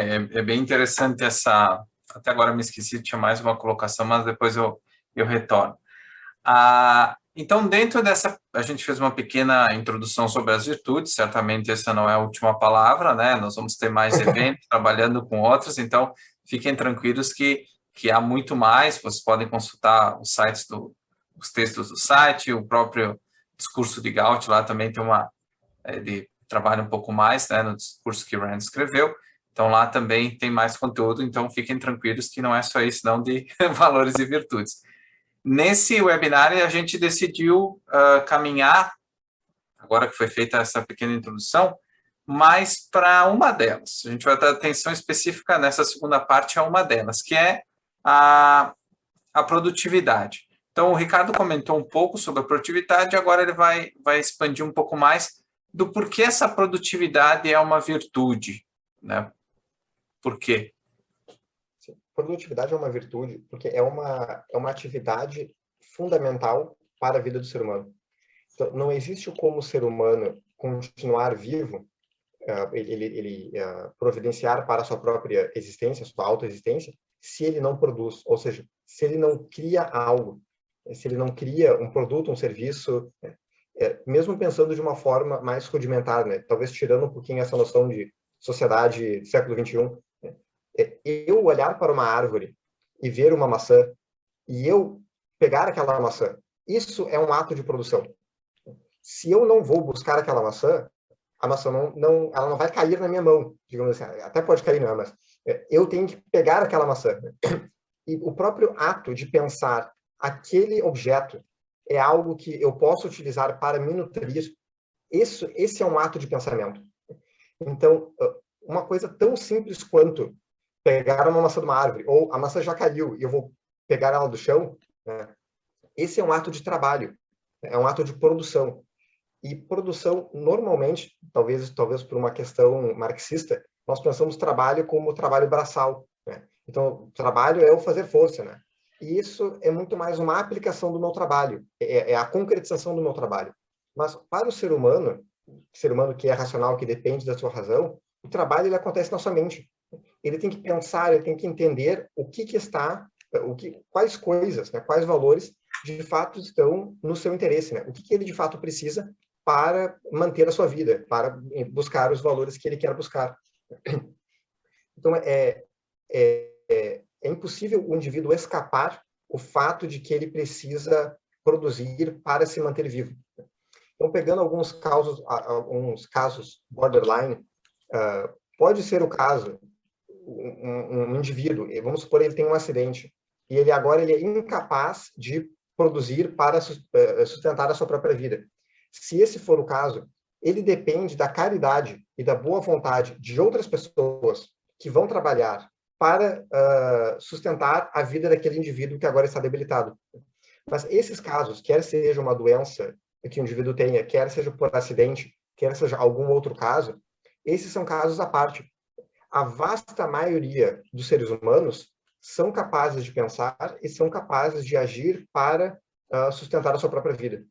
É bem interessante essa. Até agora me esqueci, tinha mais uma colocação, mas depois eu retorno. Então, dentro dessa, a gente fez uma pequena introdução sobre as virtudes, certamente essa não é a última palavra, né? Nós vamos ter mais eventos trabalhando com outras, então fiquem tranquilos que há muito mais, vocês podem consultar os textos do site, o próprio discurso de Gauss lá também tem ele trabalha um pouco mais, né, no discurso que Rand escreveu, então lá também tem mais conteúdo, então fiquem tranquilos que não é só isso não de valores e virtudes. Nesse webinar, a gente decidiu caminhar, agora que foi feita essa pequena introdução, mais para uma delas. A gente vai dar atenção específica nessa segunda parte a uma delas, que é a produtividade. Então, o Ricardo comentou um pouco sobre a produtividade, agora ele vai expandir um pouco mais do porquê essa produtividade é uma virtude, né? Por quê? Produtividade é uma virtude porque é uma atividade fundamental para a vida do ser humano. Então, não existe como o ser humano continuar vivo, providenciar para a sua própria existência, sua autoexistência, se ele não produz, ou seja, se ele não cria algo, se ele não cria um produto, um serviço, mesmo pensando de uma forma mais rudimentar, né? Talvez tirando um pouquinho essa noção de sociedade do século XXI, eu olhar para uma árvore e ver uma maçã e eu pegar aquela maçã, isso é um ato de produção. Se eu não vou buscar aquela maçã, a maçã ela não vai cair na minha mão, digamos assim, até pode cair, não, mas eu tenho que pegar aquela maçã. E o próprio ato de pensar aquele objeto é algo que eu posso utilizar para me nutrir, esse é um ato de pensamento. Então, uma coisa tão simples quanto pegar uma maçã de uma árvore, ou a maçã já caiu e eu vou pegar ela do chão, né? Esse é um ato de trabalho, é um ato de produção. E produção, normalmente, talvez por uma questão marxista, nós pensamos trabalho como trabalho braçal, né? Então, trabalho é o fazer força, né? E isso é muito mais uma aplicação do meu trabalho, é a concretização do meu trabalho. Mas para o ser humano que é racional, que depende da sua razão, o trabalho ele acontece na sua mente. Ele tem que pensar, ele tem que entender quais coisas, né, quais valores de fato estão no seu interesse, né? O que ele de fato precisa para manter a sua vida, para buscar os valores que ele quer buscar. Então, é impossível o indivíduo escapar o fato de que ele precisa produzir para se manter vivo. Então, pegando alguns casos borderline, pode ser o caso, um indivíduo, vamos supor, ele tem um acidente, e ele é incapaz de produzir para sustentar a sua própria vida. Se esse for o caso, ele depende da caridade e da boa vontade de outras pessoas que vão trabalhar para sustentar a vida daquele indivíduo que agora está debilitado. Mas esses casos, quer seja uma doença que o indivíduo tenha, quer seja por acidente, quer seja algum outro caso, esses são casos à parte. A vasta maioria dos seres humanos são capazes de pensar e são capazes de agir para sustentar a sua própria vida.